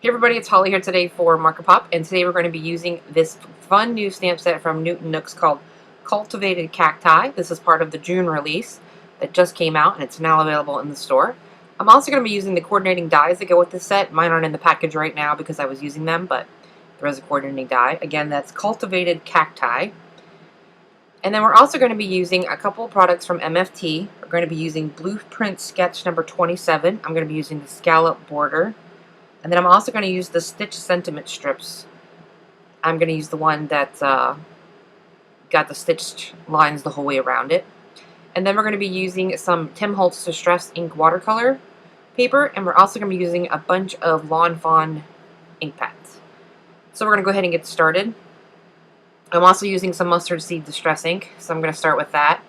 Hey everybody, it's Holly here today for Markerpop, and today we're going to be using this fun new stamp set from Nooks called Cultivated Cacti. This is part of the June release that just came out, and it's now available in the store. I'm also going to be using the coordinating dies that go with this set. Mine aren't in the package right now because I was using them, but there is a coordinating die. Again, that's Cultivated Cacti. And then we're also going to be using a couple of products from MFT. We're going to be using Blueprint Sketch number 27. I'm going to be using the scallop border. And then I'm also going to use the Stitch Sentiment strips. I'm going to use the one that got the stitched lines the whole way around it. And then we're going to be using some Tim Holtz Distress Ink watercolor paper. And we're also going to be using a bunch of Lawn Fawn ink pads. So we're going to go ahead and get started. I'm also using some Mustard Seed Distress ink. So I'm going to start with that.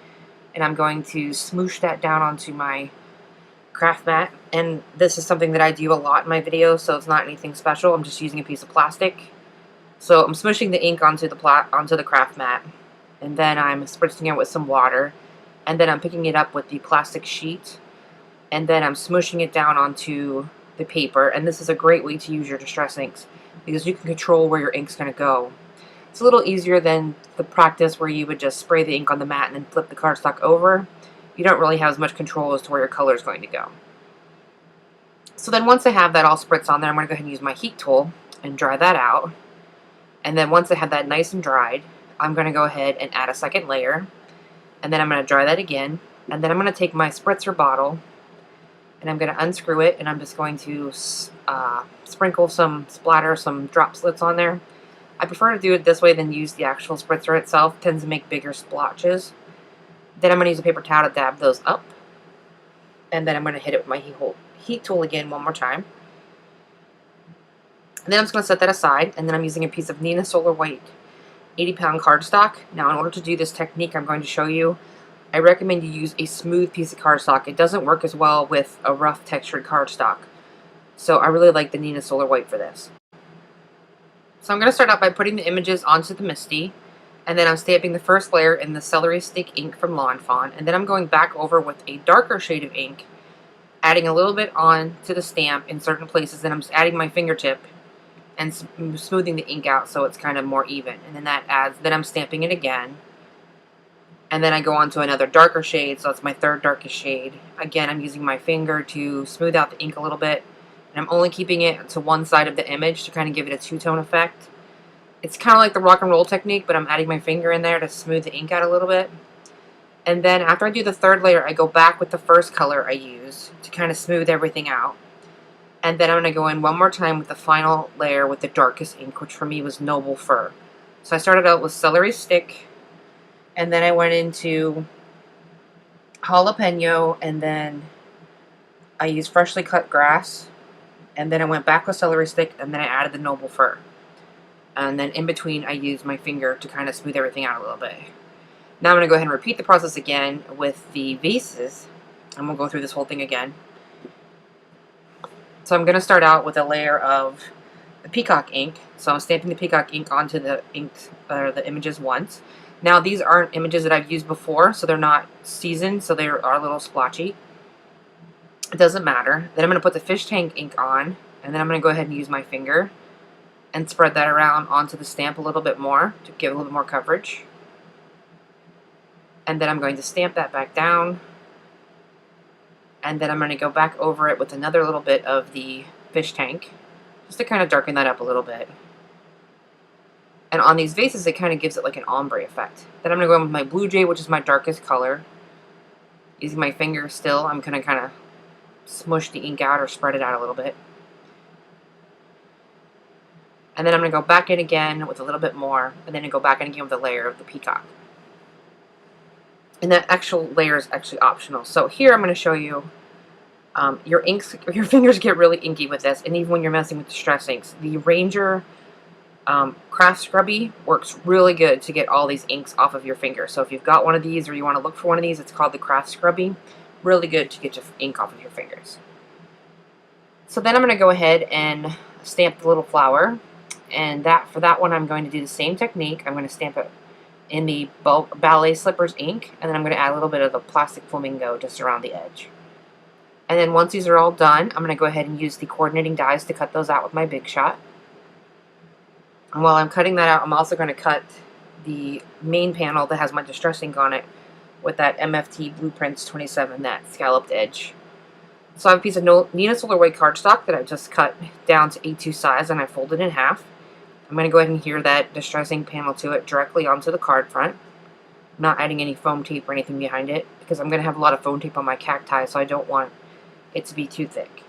And I'm going to smoosh that down onto my craft mat, and this is something that I do a lot in my videos, so it's not anything special. I'm just using a piece of plastic. So I'm smooshing the ink onto the craft mat, and then I'm spritzing it with some water, and then I'm picking it up with the plastic sheet, and then I'm smooshing it down onto the paper. And this is a great way to use your distress inks because you can control where your ink's going to go. It's a little easier than the practice where you would just spray the ink on the mat and then flip the cardstock over. You don't really have as much control as to where your color is going to go. So then once I have that all spritz on there, I'm going to go ahead and use my heat tool and dry that out. And then once I have that nice and dried, I'm going to go ahead and add a second layer. And then I'm going to dry that again. And then I'm going to take my spritzer bottle and I'm going to unscrew it, and I'm just going to sprinkle some drop slits on there. I prefer to do it this way than use the actual spritzer itself. It tends to make bigger splotches. Then I'm going to use a paper towel to dab those up. And then I'm going to hit it with my heat tool again one more time. And then I'm just going to set that aside. And then I'm using a piece of Neenah Solar White 80-pound cardstock. Now, in order to do this technique I'm going to show you, I recommend you use a smooth piece of cardstock. It doesn't work as well with a rough textured cardstock. So I really like the Neenah Solar White for this. So I'm going to start out by putting the images onto the Misty. And then I'm stamping the first layer in the Celery Stick ink from Lawn Fawn. And then I'm going back over with a darker shade of ink, adding a little bit on to the stamp in certain places. Then I'm just adding my fingertip and smoothing the ink out so it's kind of more even. And then I'm stamping it again. And then I go on to another darker shade, so that's my third darkest shade. Again, I'm using my finger to smooth out the ink a little bit. And I'm only keeping it to one side of the image to kind of give it a two-tone effect. It's kind of like the rock and roll technique, but I'm adding my finger in there to smooth the ink out a little bit. And then after I do the third layer, I go back with the first color I use to kind of smooth everything out. And then I'm going to go in one more time with the final layer with the darkest ink, which for me was Noble Fir. So I started out with Celery Stick, and then I went into Jalapeno, and then I used Freshly Cut Grass, and then I went back with Celery Stick, and then I added the Noble Fir. And then in between, I use my finger to kind of smooth everything out a little bit. Now I'm going to go ahead and repeat the process again with the vases. And we'll go through this whole thing again. So I'm going to start out with a layer of the peacock ink. So I'm stamping the peacock ink onto the images once. Now these aren't images that I've used before, so they're not seasoned, so they are a little splotchy. It doesn't matter. Then I'm going to put the fish tank ink on, and then I'm going to go ahead and use my finger and spread that around onto the stamp a little bit more to give a little bit more coverage. And then I'm going to stamp that back down. And then I'm going to go back over it with another little bit of the fish tank, just to kind of darken that up a little bit. And on these vases, it kind of gives it like an ombre effect. Then I'm going to go in with my Blue Jay, which is my darkest color. Using my finger still, I'm going to kind of smush the ink out or spread it out a little bit. And then I'm going to go back in again with a little bit more, and then go back in again with a layer of the peacock. And that actual layer is actually optional. So here I'm going to show you your fingers get really inky with this, and even when you're messing with distress inks. The Ranger Craft Scrubby works really good to get all these inks off of your finger. So if you've got one of these or you want to look for one of these, it's called the Craft Scrubby. Really good to get your ink off of your fingers. So then I'm going to go ahead and stamp the little flower. And for that one, I'm going to do the same technique. I'm going to stamp it in the Ballet Slippers ink, and then I'm going to add a little bit of the plastic flamingo just around the edge. And then once these are all done, I'm going to go ahead and use the coordinating dies to cut those out with my Big Shot. And while I'm cutting that out, I'm also going to cut the main panel that has my distress ink on it with that MFT Blueprints 27, that scalloped edge. So I have a piece of Nina Solar White cardstock that I just cut down to A2 size, and I folded in half. I'm going to go ahead and adhere that distress ink panel to it directly onto the card front. I'm not adding any foam tape or anything behind it because I'm going to have a lot of foam tape on my cacti, so I don't want it to be too thick.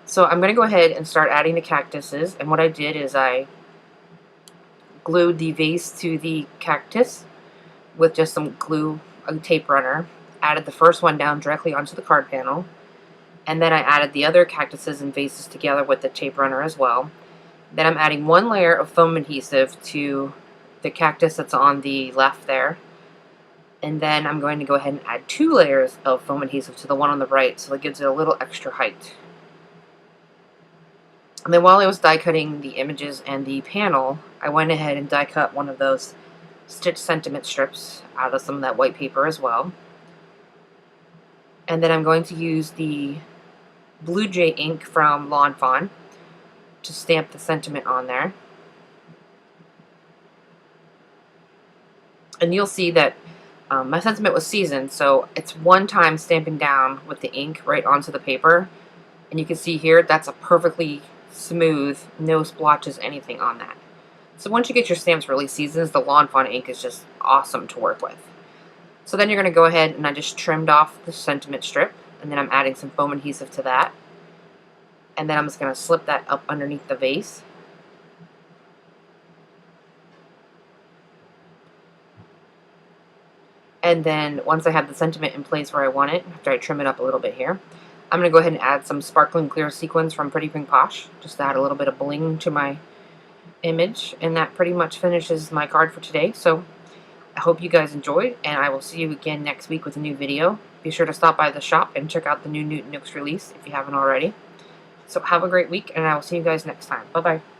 So I'm going to go ahead and start adding the cactuses, and what I did is I glued the vase to the cactus with just some glue, a tape runner, added the first one down directly onto the card panel, and then I added the other cactuses and vases together with the tape runner as well. Then I'm adding one layer of foam adhesive to the cactus that's on the left there, and then I'm going to go ahead and add 2 layers of foam adhesive to the one on the right, so it gives it a little extra height. And then while I was die cutting the images and the panel, I went ahead and die cut one of those stitch sentiment strips out of some of that white paper as well. And then I'm going to use the Blue Jay ink from Fawn to stamp the sentiment on there. And you'll see that my sentiment was seasoned, so it's one time stamping down with the ink right onto the paper. And you can see here, that's a perfectly smooth, no splotches, anything on that. So once you get your stamps really seasoned, the Fawn ink is just awesome to work with. So then you're going to go ahead, and I just trimmed off the sentiment strip, and then I'm adding some foam adhesive to that. And then I'm just going to slip that up underneath the vase. And then once I have the sentiment in place where I want it, after I trim it up a little bit here, I'm going to go ahead and add some sparkling clear sequins from Pretty Pink Posh, just to add a little bit of bling to my image. And that pretty much finishes my card for today. So I hope you guys enjoyed, and I will see you again next week with a new video. Be sure to stop by the shop and check out the new Nooks release if you haven't already. So have a great week, and I will see you guys next time. Bye-bye.